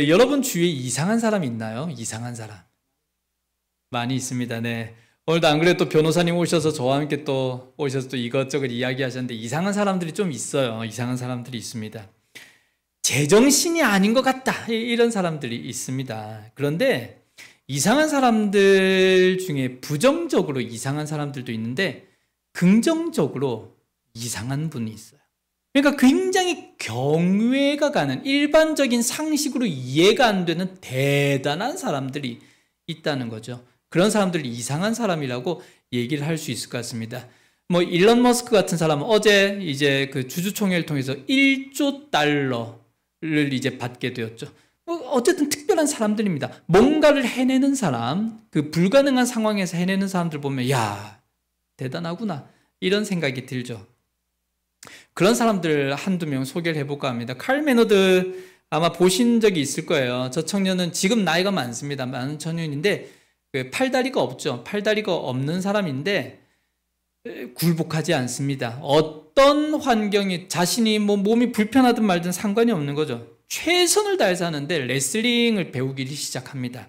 여러분 주위에 이상한 사람 있나요? 이상한 사람. 많이 있습니다. 네. 오늘도 안 그래도 또 변호사님 오셔서 저와 함께 또 오셔서 또 이것저것 이야기하셨는데 이상한 사람들이 좀 있어요. 이상한 사람들이 있습니다. 제정신이 아닌 것 같다. 이런 사람들이 있습니다. 그런데 이상한 사람들 중에 부정적으로 이상한 사람들도 있는데 긍정적으로 이상한 분이 있어요. 그러니까 굉장히 경외가 가는 일반적인 상식으로 이해가 안 되는 대단한 사람들이 있다는 거죠. 그런 사람들을 이상한 사람이라고 얘기를 할 수 있을 것 같습니다. 뭐 일론 머스크 같은 사람은 어제 이제 그 주주총회를 통해서 1조 달러를 이제 받게 되었죠. 어쨌든 특별한 사람들입니다. 뭔가를 해내는 사람, 그 불가능한 상황에서 해내는 사람들 보면 야, 대단하구나 이런 생각이 들죠. 그런 사람들 한두 명 소개를 해볼까 합니다. 칼 매너드 아마 보신 적이 있을 거예요. 저 청년은 지금 나이가 많습니다. 많은 청년인데 팔다리가 없죠. 팔다리가 없는 사람인데 굴복하지 않습니다. 어떤 환경이 자신이 뭐 몸이 불편하든 말든 상관이 없는 거죠. 최선을 다해서 하는데 레슬링을 배우기 시작합니다.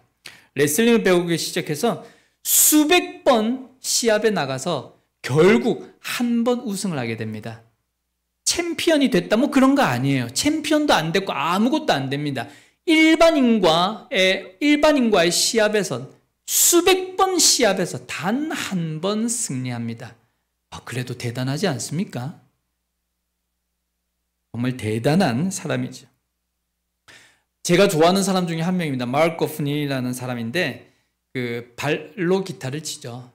레슬링을 배우기 시작해서 수백 번 시합에 나가서 결국 한 번 우승을 하게 됩니다. 챔피언이 됐다 뭐 그런 거 아니에요. 챔피언도 안 됐고 아무것도 안 됩니다. 일반인과의 시합에선 수백 번 시합에서 단 한 번 승리합니다. 그래도 대단하지 않습니까? 정말 대단한 사람이죠. 제가 좋아하는 사람 중에 한 명입니다. 마크 거프니라는 사람인데 발로 기타를 치죠.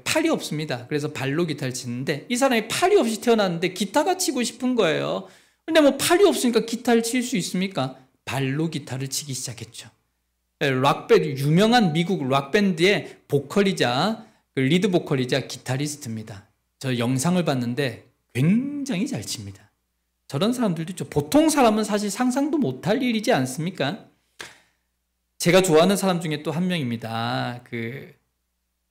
팔이 없습니다. 그래서 발로 기타를 치는데 이 사람이 팔이 없이 태어났는데 기타가 치고 싶은 거예요. 근데 뭐 팔이 없으니까 기타를 칠 수 있습니까? 발로 기타를 치기 시작했죠. 락밴드, 유명한 미국 락밴드의 보컬이자 리드 보컬이자 기타리스트입니다. 저 영상을 봤는데 굉장히 잘 칩니다. 저런 사람들도 있죠. 보통 사람은 사실 상상도 못할 일이지 않습니까? 제가 좋아하는 사람 중에 또 한 명입니다.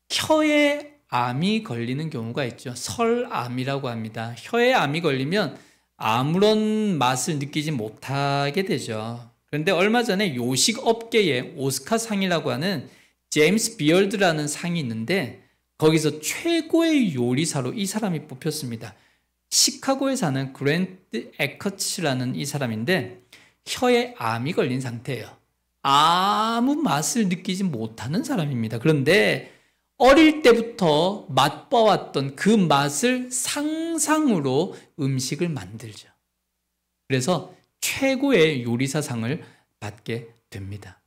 혀에 암이 걸리는 경우가 있죠. 설암이라고 합니다. 혀에 암이 걸리면 아무런 맛을 느끼지 못하게 되죠. 그런데 얼마 전에 요식업계의 오스카상이라고 하는 제임스 비얼드라는 상이 있는데 거기서 최고의 요리사로 이 사람이 뽑혔습니다. 시카고에 사는 그랜트 에커츠라는 이 사람인데 혀에 암이 걸린 상태예요. 아무 맛을 느끼지 못하는 사람입니다. 그런데 어릴 때부터 맛봐왔던 그 맛을 상상으로 음식을 만들죠. 그래서 최고의 요리사상을 받게 됩니다.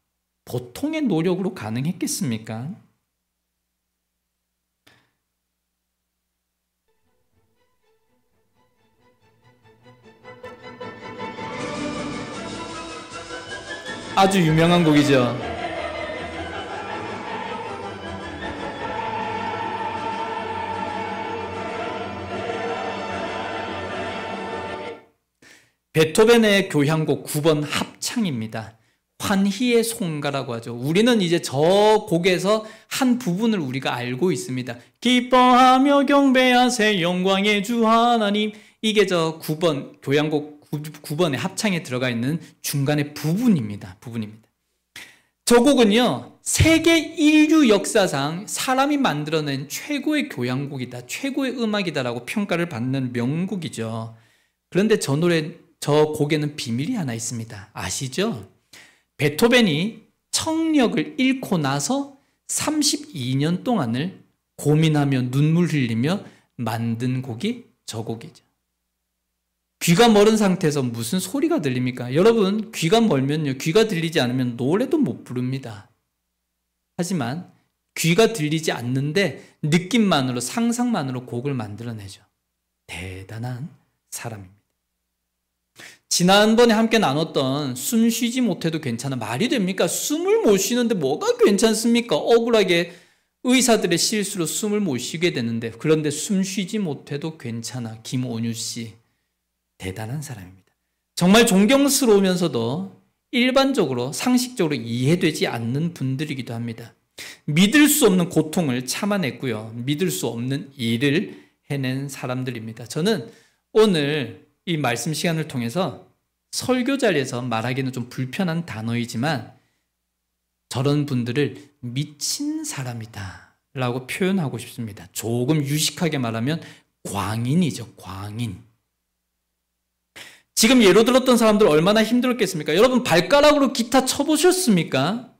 보통의 노력으로 가능했겠습니까? 아주 유명한 곡이죠. 베토벤의 교향곡 9번 합창입니다. 환희의 송가라고 하죠. 우리는 이제 저 곡에서 한 부분을 우리가 알고 있습니다. 기뻐하며 경배하세 영광의 주 하나님. 이게 저 9번 교향곡 9번의 합창에 들어가 있는 중간의 부분입니다. 저 곡은요, 세계 인류 역사상 사람이 만들어낸 최고의 교향곡이다, 최고의 음악이다라고 평가를 받는 명곡이죠. 그런데 저 곡에는 비밀이 하나 있습니다. 아시죠? 베토벤이 청력을 잃고 나서 32년 동안을 고민하며 눈물 흘리며 만든 곡이 저 곡이죠. 귀가 멀은 상태에서 무슨 소리가 들립니까? 여러분, 귀가 멀면요, 귀가 들리지 않으면 노래도 못 부릅니다. 하지만 귀가 들리지 않는데 느낌만으로, 상상만으로 곡을 만들어내죠. 대단한 사람입니다. 지난번에 함께 나눴던 숨 쉬지 못해도 괜찮아. 말이 됩니까? 숨을 못 쉬는데 뭐가 괜찮습니까? 억울하게 의사들의 실수로 숨을 못 쉬게 되는데, 그런데 숨 쉬지 못해도 괜찮아. 김온유 씨. 대단한 사람입니다. 정말 존경스러우면서도 일반적으로 상식적으로 이해되지 않는 분들이기도 합니다. 믿을 수 없는 고통을 참아냈고요. 믿을 수 없는 일을 해낸 사람들입니다. 저는 오늘 이 말씀 시간을 통해서 설교 자리에서 말하기는 좀 불편한 단어이지만 저런 분들을 미친 사람이다 라고 표현하고 싶습니다. 조금 유식하게 말하면 광인이죠. 광인. 지금 예로 들었던 사람들 얼마나 힘들었겠습니까? 여러분 발가락으로 기타 쳐보셨습니까?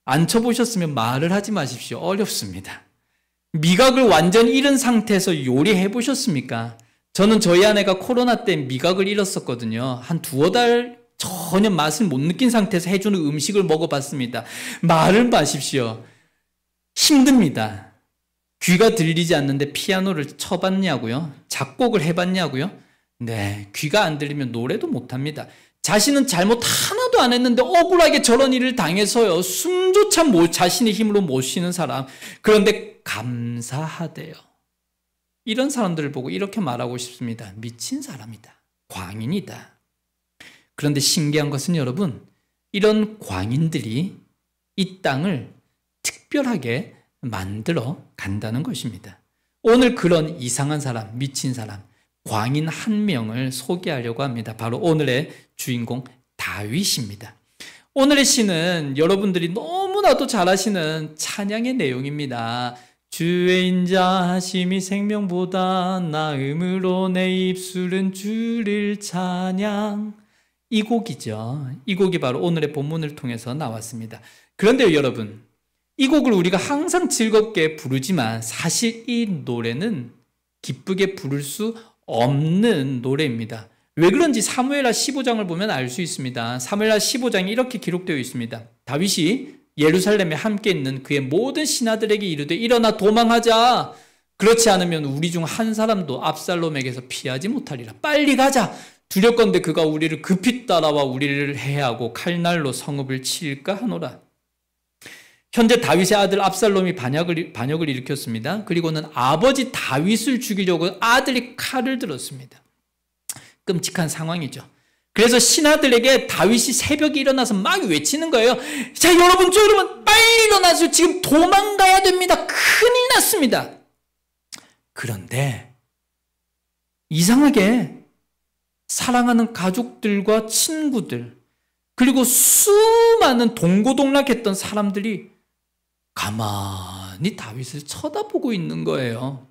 안 쳐보셨으면 말을 하지 마십시오. 어렵습니다. 미각을 완전히 잃은 상태에서 요리해 보셨습니까? 저는 저희 아내가 코로나 때 미각을 잃었었거든요. 한 두어 달 전혀 맛을 못 느낀 상태에서 해주는 음식을 먹어봤습니다. 말을 마십시오. 힘듭니다. 귀가 들리지 않는데 피아노를 쳐봤냐고요? 작곡을 해봤냐고요? 네, 귀가 안 들리면 노래도 못합니다. 자신은 잘못 하나도 안 했는데 억울하게 저런 일을 당해서요. 숨조차 자신의 힘으로 못 쉬는 사람. 그런데 감사하대요. 이런 사람들을 보고 이렇게 말하고 싶습니다. 미친 사람이다. 광인이다. 그런데 신기한 것은 여러분, 이런 광인들이 이 땅을 특별하게 만들어 간다는 것입니다. 오늘 그런 이상한 사람, 미친 사람, 광인 한 명을 소개하려고 합니다. 바로 오늘의 주인공 다윗입니다. 오늘의 시는 여러분들이 너무나도 잘 아시는 찬양의 내용입니다. 주의 인자하심이 생명보다 나음으로 내 입술은 주를 찬양. 이 곡이죠. 이 곡이 바로 오늘의 본문을 통해서 나왔습니다. 그런데요, 여러분, 이 곡을 우리가 항상 즐겁게 부르지만 사실 이 노래는 기쁘게 부를 수 없는 노래입니다. 왜 그런지 사무엘하 15장을 보면 알 수 있습니다. 사무엘하 15장에 이렇게 기록되어 있습니다. 다윗이 예루살렘에 함께 있는 그의 모든 신하들에게 이르되 일어나 도망하자. 그렇지 않으면 우리 중 한 사람도 압살롬에게서 피하지 못하리라. 빨리 가자. 두렵건대 그가 우리를 급히 따라와 우리를 해하고 칼날로 성읍을 칠까 하노라. 현재 다윗의 아들 압살롬이 반역을 일으켰습니다. 그리고는 아버지 다윗을 죽이려고 아들이 칼을 들었습니다. 끔찍한 상황이죠. 그래서 신하들에게 다윗이 새벽에 일어나서 막 외치는 거예요. 자, 여러분 빨리 일어나서 지금 도망가야 됩니다. 큰일 났습니다. 그런데 이상하게 사랑하는 가족들과 친구들 그리고 수많은 동고동락했던 사람들이 가만히 다윗을 쳐다보고 있는 거예요.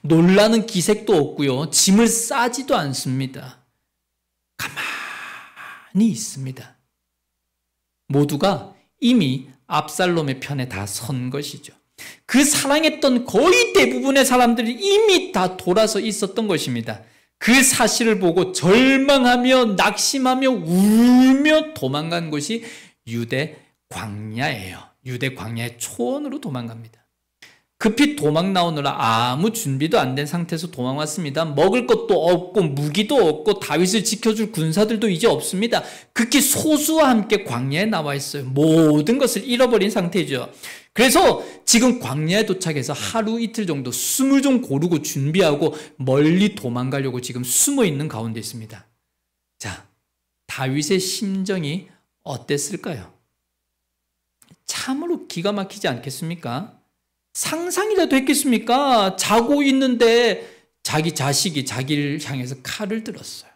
놀라는 기색도 없고요. 짐을 싸지도 않습니다. 가만히 있습니다. 모두가 이미 압살롬의 편에 다 선 것이죠. 그 사랑했던 거의 대부분의 사람들이 이미 다 돌아서 있었던 것입니다. 그 사실을 보고 절망하며 낙심하며 울며 도망간 곳이 유대 광야예요. 유대 광야의 초원으로 도망갑니다. 급히 도망 나오느라 아무 준비도 안 된 상태에서 도망왔습니다. 먹을 것도 없고 무기도 없고 다윗을 지켜줄 군사들도 이제 없습니다. 극히 소수와 함께 광야에 나와 있어요. 모든 것을 잃어버린 상태죠. 그래서 지금 광야에 도착해서 하루 이틀 정도 숨을 좀 고르고 준비하고 멀리 도망가려고 지금 숨어 있는 가운데 있습니다. 자, 다윗의 심정이 어땠을까요? 참으로 기가 막히지 않겠습니까? 상상이라도 했겠습니까? 자고 있는데 자기 자식이 자기를 향해서 칼을 들었어요.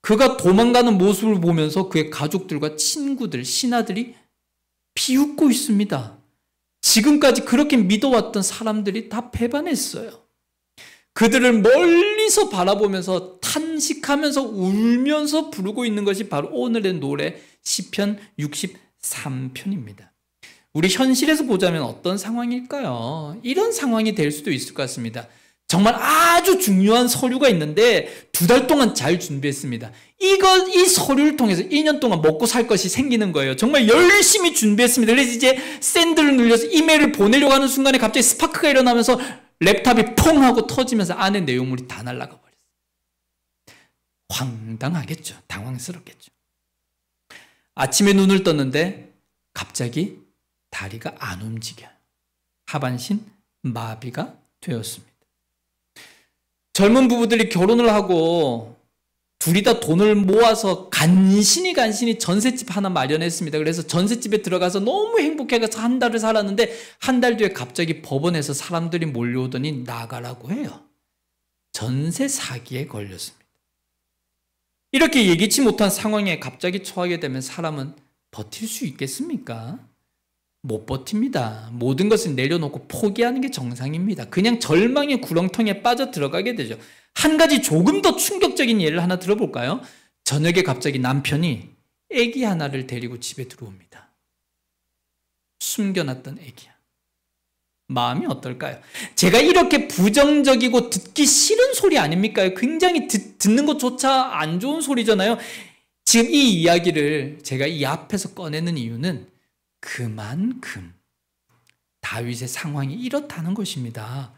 그가 도망가는 모습을 보면서 그의 가족들과 친구들, 신하들이 비웃고 있습니다. 지금까지 그렇게 믿어왔던 사람들이 다 배반했어요. 그들을 멀리서 바라보면서 탄식하면서 울면서 부르고 있는 것이 바로 오늘의 노래 시편 63편입니다. 우리 현실에서 보자면 어떤 상황일까요? 이런 상황이 될 수도 있을 것 같습니다. 정말 아주 중요한 서류가 있는데 2달 동안 잘 준비했습니다. 이 서류를 통해서 2년 동안 먹고 살 것이 생기는 거예요. 정말 열심히 준비했습니다. 그래서 이제 샌들을 눌려서 이메일을 보내려고 하는 순간에 갑자기 스파크가 일어나면서 랩탑이 퐁 하고 터지면서 안에 내용물이 다 날아가 버렸어요. 황당하겠죠. 당황스럽겠죠. 아침에 눈을 떴는데 갑자기 다리가 안 움직여요. 하반신 마비가 되었습니다. 젊은 부부들이 결혼을 하고 둘이 다 돈을 모아서 간신히 전셋집 하나 마련했습니다. 그래서 전셋집에 들어가서 너무 행복해서 한 달을 살았는데 한 달 뒤에 갑자기 법원에서 사람들이 몰려오더니 나가라고 해요. 전세 사기에 걸렸습니다. 이렇게 예기치 못한 상황에 갑자기 처하게 되면 사람은 버틸 수 있겠습니까? 못 버팁니다. 모든 것을 내려놓고 포기하는 게 정상입니다. 그냥 절망의 구렁텅이에 빠져 들어가게 되죠. 한 가지 조금 더 충격적인 예를 하나 들어볼까요? 저녁에 갑자기 남편이 아기 하나를 데리고 집에 들어옵니다. 숨겨놨던 아기야. 마음이 어떨까요? 제가 이렇게 부정적이고 듣기 싫은 소리 아닙니까? 굉장히 듣는 것조차 안 좋은 소리잖아요. 지금 이 이야기를 제가 이 앞에서 꺼내는 이유는 그만큼 다윗의 상황이 이렇다는 것입니다.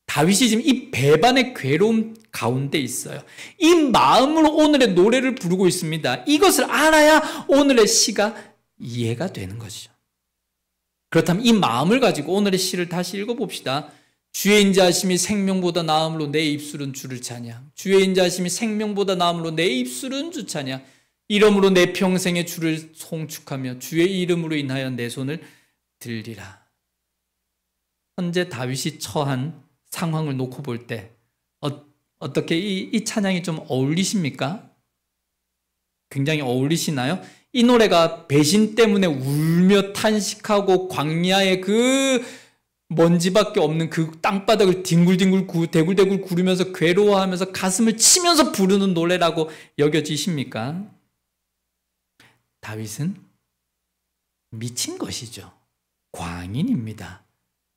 다윗이 지금 이 배반의 괴로움 가운데 있어요. 이 마음으로 오늘의 노래를 부르고 있습니다. 이것을 알아야 오늘의 시가 이해가 되는 것이죠. 그렇다면 이 마음을 가지고 오늘의 시를 다시 읽어봅시다. 주의 인자하심이 생명보다 나음으로 내 입술은 주를 찬양. 주의 인자하심이 생명보다 나음으로 내 입술은 주 찬양. 이러므로 내 평생에 주를 송축하며 주의 이름으로 인하여 내 손을 들리라. 현재 다윗이 처한 상황을 놓고 볼 때 어떻게 이 찬양이 좀 어울리십니까? 굉장히 어울리시나요? 이 노래가 배신 때문에 울며 탄식하고 광야의 그 먼지밖에 없는 그 땅바닥을 대굴대굴 구르면서 괴로워하면서 가슴을 치면서 부르는 노래라고 여겨지십니까? 다윗은 미친 것이죠. 광인입니다.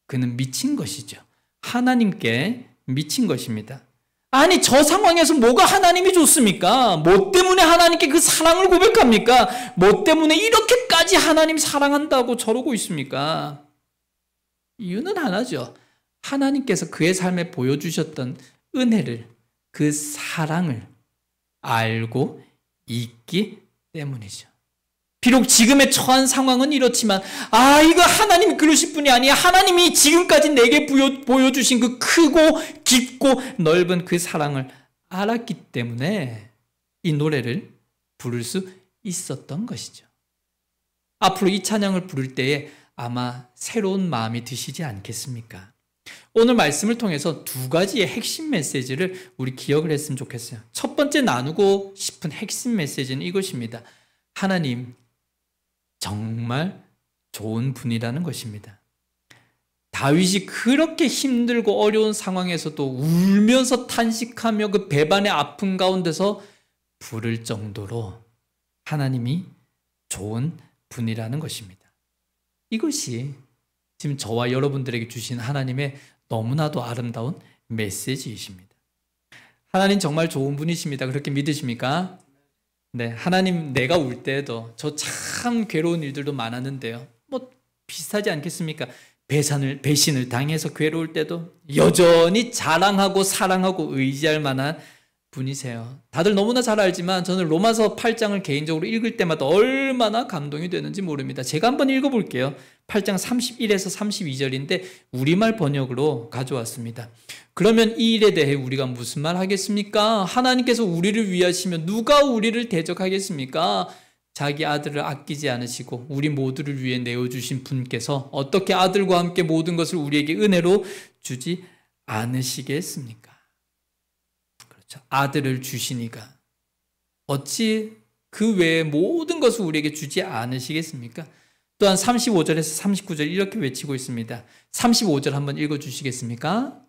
그는 미친 것이죠. 하나님께 미친 것입니다. 아니, 저 상황에서 뭐가 하나님이 좋습니까? 뭐 때문에 하나님께 그 사랑을 고백합니까? 뭐 때문에 이렇게까지 하나님 사랑한다고 저러고 있습니까? 이유는 하나죠. 하나님께서 그의 삶에 보여주셨던 은혜를, 그 사랑을 알고 있기 때문이죠. 비록 지금의 처한 상황은 이렇지만 이거 하나님이 그러실 분이 아니야. 하나님이 지금까지 내게 보여주신 그 크고 깊고 넓은 그 사랑을 알았기 때문에 이 노래를 부를 수 있었던 것이죠. 앞으로 이 찬양을 부를 때에 아마 새로운 마음이 드시지 않겠습니까? 오늘 말씀을 통해서 두 가지의 핵심 메시지를 우리 기억을 했으면 좋겠어요. 첫 번째 나누고 싶은 핵심 메시지는 이것입니다. 하나님 정말 좋은 분이라는 것입니다. 다윗이 그렇게 힘들고 어려운 상황에서도 울면서 탄식하며 그 배반의 아픔 가운데서 부를 정도로 하나님이 좋은 분이라는 것입니다. 이것이 지금 저와 여러분들에게 주신 하나님의 너무나도 아름다운 메시지이십니다. 하나님 정말 좋은 분이십니다. 그렇게 믿으십니까? 네, 하나님 내가 울 때에도 저 참 괴로운 일들도 많았는데요. 뭐 비슷하지 않겠습니까? 배신을 당해서 괴로울 때도 여전히 자랑하고 사랑하고 의지할 만한 분이세요. 다들 너무나 잘 알지만 저는 로마서 8장을 개인적으로 읽을 때마다 얼마나 감동이 되는지 모릅니다. 제가 한번 읽어볼게요. 8장 31에서 32절인데 우리말 번역으로 가져왔습니다. 그러면 이 일에 대해 우리가 무슨 말 하겠습니까? 하나님께서 우리를 위하시면 누가 우리를 대적하겠습니까? 자기 아들을 아끼지 않으시고 우리 모두를 위해 내어주신 분께서 어떻게 아들과 함께 모든 것을 우리에게 은혜로 주지 않으시겠습니까? 그렇죠. 아들을 주시니까 어찌 그 외에 모든 것을 우리에게 주지 않으시겠습니까? 또한 35절에서 39절 이렇게 외치고 있습니다. 35절 한번 읽어주시겠습니까?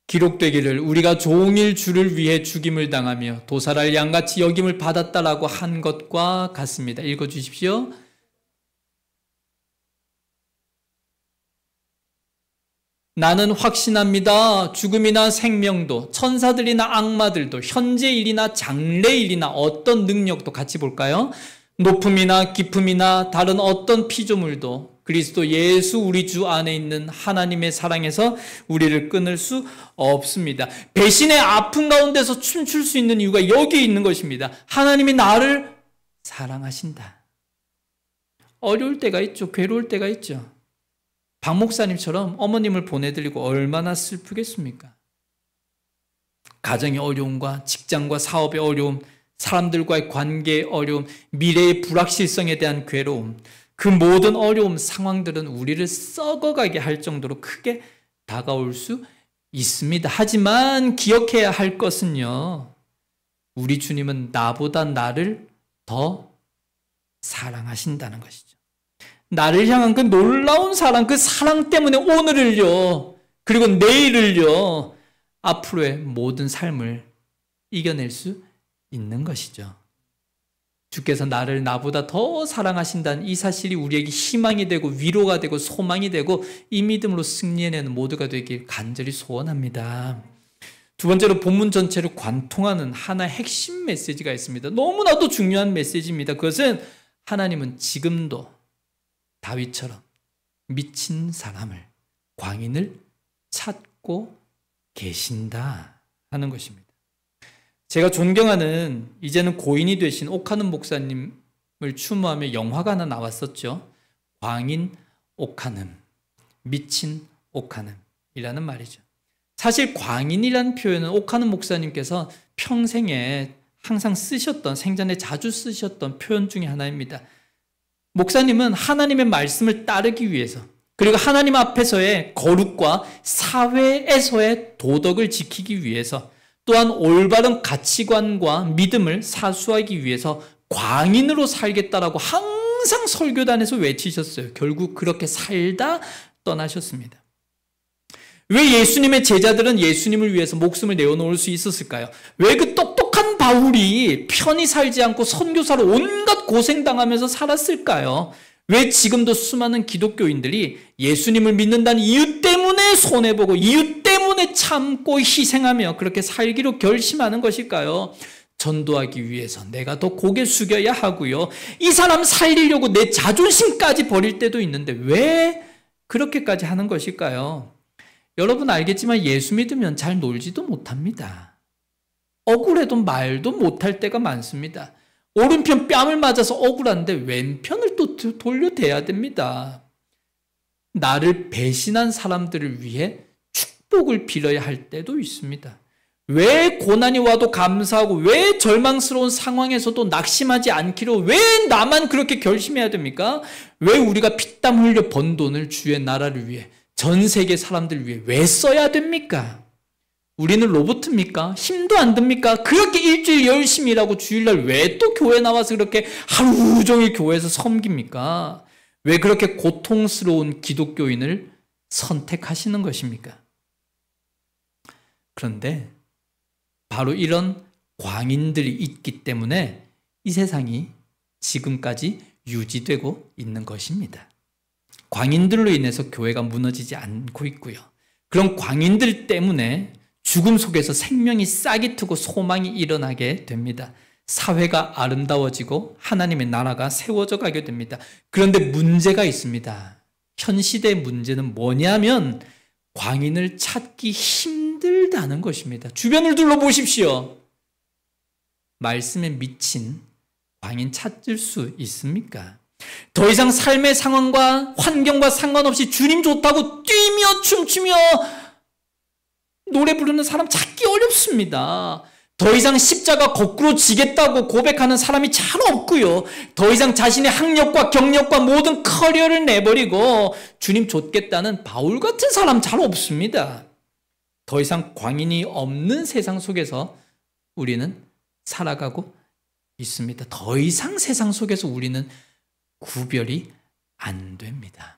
기록되기를 우리가 종일 주를 위해 죽임을 당하며 도살할 양같이 여김을 받았다라고 한 것과 같습니다. 읽어주십시오. 나는 확신합니다. 죽음이나 생명도 천사들이나 악마들도 현재일이나 장래일이나 어떤 능력도 같이 볼까요? 높음이나 깊음이나 다른 어떤 피조물도 그리스도 예수 우리 주 안에 있는 하나님의 사랑에서 우리를 끊을 수 없습니다. 배신의 아픔 가운데서 춤출 수 있는 이유가 여기에 있는 것입니다. 하나님이 나를 사랑하신다. 어려울 때가 있죠. 괴로울 때가 있죠. 박 목사님처럼 어머님을 보내드리고 얼마나 슬프겠습니까? 가정의 어려움과 직장과 사업의 어려움, 사람들과의 관계의 어려움, 미래의 불확실성에 대한 괴로움, 그 모든 어려움, 상황들은 우리를 썩어가게 할 정도로 크게 다가올 수 있습니다. 하지만 기억해야 할 것은요, 우리 주님은 나보다 나를 더 사랑하신다는 것이죠. 나를 향한 그 놀라운 사랑, 그 사랑 때문에 오늘을요, 그리고 내일을요, 앞으로의 모든 삶을 이겨낼 수 있는 것이죠. 주께서 나를 나보다 더 사랑하신다는 이 사실이 우리에게 희망이 되고 위로가 되고 소망이 되고 이 믿음으로 승리해내는 모두가 되길 간절히 소원합니다. 두 번째로 본문 전체를 관통하는 하나의 핵심 메시지가 있습니다. 너무나도 중요한 메시지입니다. 그것은 하나님은 지금도 다윗처럼 미친 사람을, 광인을 찾고 계신다 하는 것입니다. 제가 존경하는 이제는 고인이 되신 옥하는 목사님을 추모하며 영화가 하나 나왔었죠. 광인 옥하는, 미친 옥하는이라는 말이죠. 사실 광인이라는 표현은 옥하는 목사님께서 평생에 항상 쓰셨던, 생전에 자주 쓰셨던 표현 중에 하나입니다. 목사님은 하나님의 말씀을 따르기 위해서, 그리고 하나님 앞에서의 거룩과 사회에서의 도덕을 지키기 위해서, 또한 올바른 가치관과 믿음을 사수하기 위해서 광인으로 살겠다라고 항상 설교단에서 외치셨어요. 결국 그렇게 살다 떠나셨습니다. 왜 예수님의 제자들은 예수님을 위해서 목숨을 내어놓을 수 있었을까요? 왜 그 똑똑한 바울이 편히 살지 않고 선교사로 온갖 고생당하면서 살았을까요? 왜 지금도 수많은 기독교인들이 예수님을 믿는다는 이유 때문에 손해보고 이유 때문에 참고 희생하며 그렇게 살기로 결심하는 것일까요? 전도하기 위해서 내가 더 고개 숙여야 하고요. 이 사람 살리려고 내 자존심까지 버릴 때도 있는데 왜 그렇게까지 하는 것일까요? 여러분 알겠지만 예수 믿으면 잘 놀지도 못합니다. 억울해도 말도 못할 때가 많습니다. 오른편 뺨을 맞아서 억울한데 왼편을 또 돌려대야 됩니다. 나를 배신한 사람들을 위해 축복을 빌어야 할 때도 있습니다. 왜 고난이 와도 감사하고 왜 절망스러운 상황에서도 낙심하지 않기로 왜 나만 그렇게 결심해야 됩니까? 왜 우리가 피땀 흘려 번 돈을 주의 나라를 위해 전 세계 사람들을 위해 왜 써야 됩니까? 우리는 로봇입니까? 힘도 안 듭니까? 그렇게 일주일 열심히 일하고 주일날 왜 또 교회 나와서 그렇게 하루 종일 교회에서 섬깁니까? 왜 그렇게 고통스러운 기독교인을 선택하시는 것입니까? 그런데 바로 이런 광인들이 있기 때문에 이 세상이 지금까지 유지되고 있는 것입니다. 광인들로 인해서 교회가 무너지지 않고 있고요. 그런 광인들 때문에 죽음 속에서 생명이 싹이 트고 소망이 일어나게 됩니다. 사회가 아름다워지고 하나님의 나라가 세워져 가게 됩니다. 그런데 문제가 있습니다. 현 시대의 문제는 뭐냐면 광인을 찾기 힘들다는 것입니다. 주변을 둘러보십시오. 말씀에 미친 광인 찾을 수 있습니까? 더 이상 삶의 상황과 환경과 상관없이 주님 좋다고 뛰며 춤추며 노래 부르는 사람 찾기 어렵습니다. 더 이상 십자가 거꾸로 지겠다고 고백하는 사람이 잘 없고요. 더 이상 자신의 학력과 경력과 모든 커리어를 내버리고 주님 좇겠다는 바울 같은 사람 잘 없습니다. 더 이상 광인이 없는 세상 속에서 우리는 살아가고 있습니다. 더 이상 세상 속에서 우리는 구별이 안 됩니다.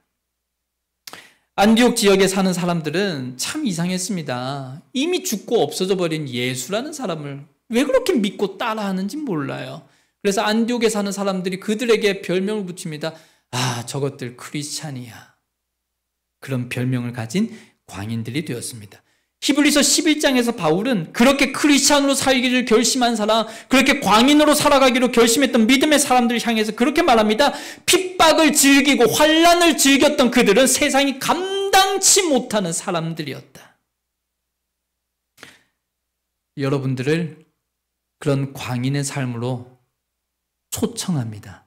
안디옥 지역에 사는 사람들은 참 이상했습니다. 이미 죽고 없어져 버린 예수라는 사람을 왜 그렇게 믿고 따라하는지 몰라요. 그래서 안디옥에 사는 사람들이 그들에게 별명을 붙입니다. 아, 저것들 크리스찬이야. 그런 별명을 가진 광인들이 되었습니다. 히브리서 11장에서 바울은 그렇게 크리스찬으로 살기를 결심한 사람, 그렇게 광인으로 살아가기로 결심했던 믿음의 사람들을 향해서 그렇게 말합니다. 핍박을 즐기고 환난을 즐겼던 그들은 세상이 감당치 못하는 사람들이었다. 여러분들을 그런 광인의 삶으로 초청합니다.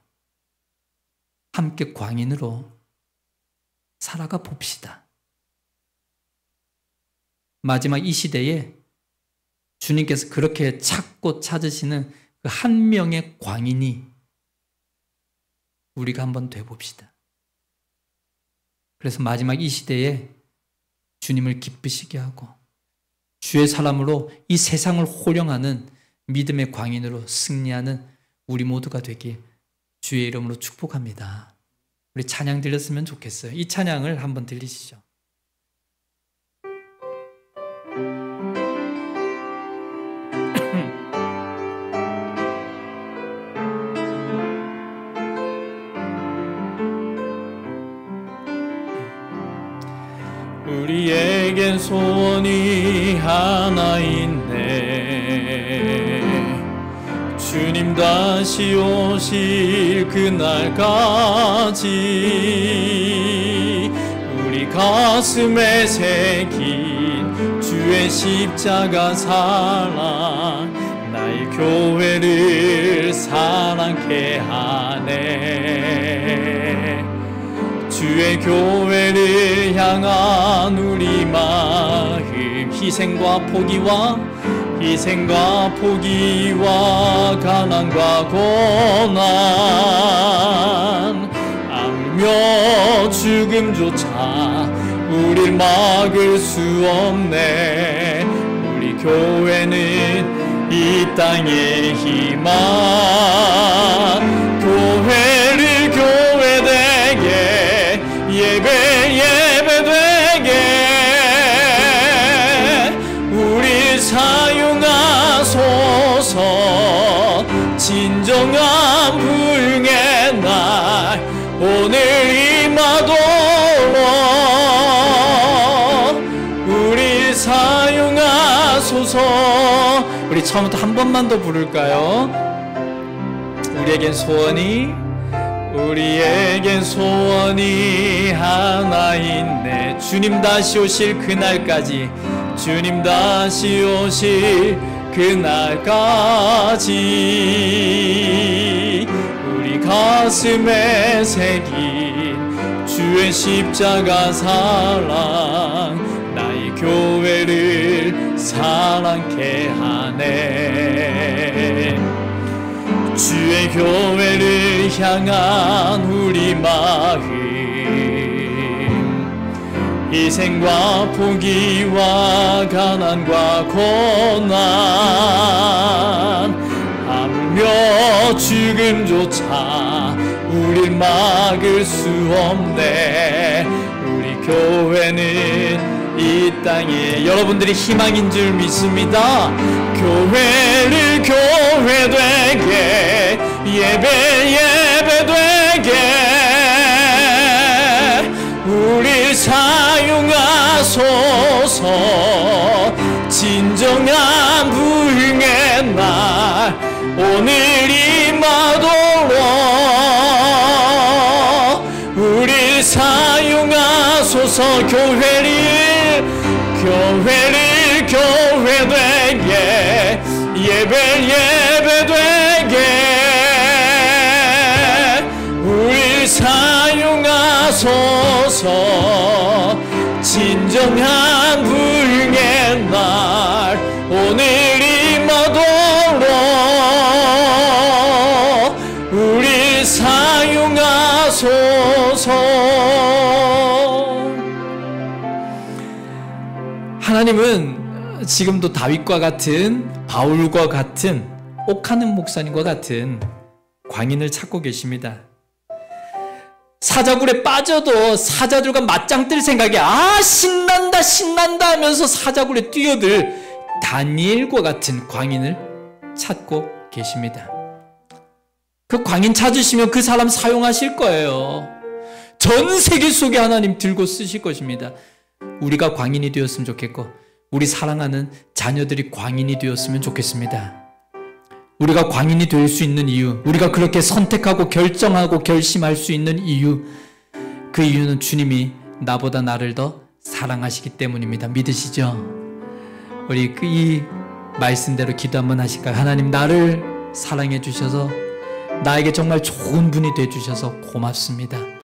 함께 광인으로 살아가 봅시다. 마지막 이 시대에 주님께서 그렇게 찾고 찾으시는 그 한 명의 광인이 우리가 한번 돼봅시다. 그래서 마지막 이 시대에 주님을 기쁘시게 하고 주의 사람으로 이 세상을 호령하는 믿음의 광인으로 승리하는 우리 모두가 되길 주의 이름으로 축복합니다. 우리 찬양 들렸으면 좋겠어요. 이 찬양을 한번 들리시죠. 우리에겐 소원이 하나 있네. 주님 다시 오실 그날까지 우리 가슴에 새긴 주의 십자가 사랑 나의 교회를 사랑케 하네. 주의 교회를 향한 우리 마음 희생과 포기와 가난과 고난 아물며 죽음조차 우릴 막을 수 없네. 우리 교회는 이 땅의 희망 교회를 교회되게 예배되게 우리 사용하소서. 진정한 부흥의 날 오늘 임하도록 우리 사용하소서. 우리 처음부터 한 번만 더 부를까요? 우리에겐 소원이 하나 있네. 주님 다시 오실 그날까지 우리 가슴에 새긴 주의 십자가 사랑 나의 교회를 사랑케 하네. 주의 교회를 향한 우리 마음 희생과 포기와 가난과 고난 하물며 죽음조차 우릴 막을 수 없네. 우리 교회는 이 땅에 여러분들이 희망인 줄 믿습니다. 교회를 교회되게 예배되게 우리 사용하소서. 진정한 부흥의 날 오늘 임하도록 우리 사용하소서. 교회를 교회되게 예배되게 우리 사용하소서. 진정한 부흥의 날 오늘 임하도록 우리 사용하소서. 하나님은 지금도 다윗과 같은 바울과 같은 옥하는 목사님과 같은 광인을 찾고 계십니다. 사자굴에 빠져도 사자들과 맞짱 뜰 생각에 신난다 하면서 사자굴에 뛰어들 다니엘과 같은 광인을 찾고 계십니다. 그 광인 찾으시면 그 사람 사용하실 거예요. 전 세계 속에 하나님 들고 쓰실 것입니다. 우리가 광인이 되었으면 좋겠고 우리 사랑하는 자녀들이 광인이 되었으면 좋겠습니다. 우리가 광인이 될 수 있는 이유, 우리가 그렇게 선택하고 결정하고 결심할 수 있는 이유, 그 이유는 주님이 나보다 나를 더 사랑하시기 때문입니다. 믿으시죠? 우리 이 말씀대로 기도 한번 하실까요? 하나님, 나를 사랑해 주셔서 나에게 정말 좋은 분이 돼 주셔서 고맙습니다.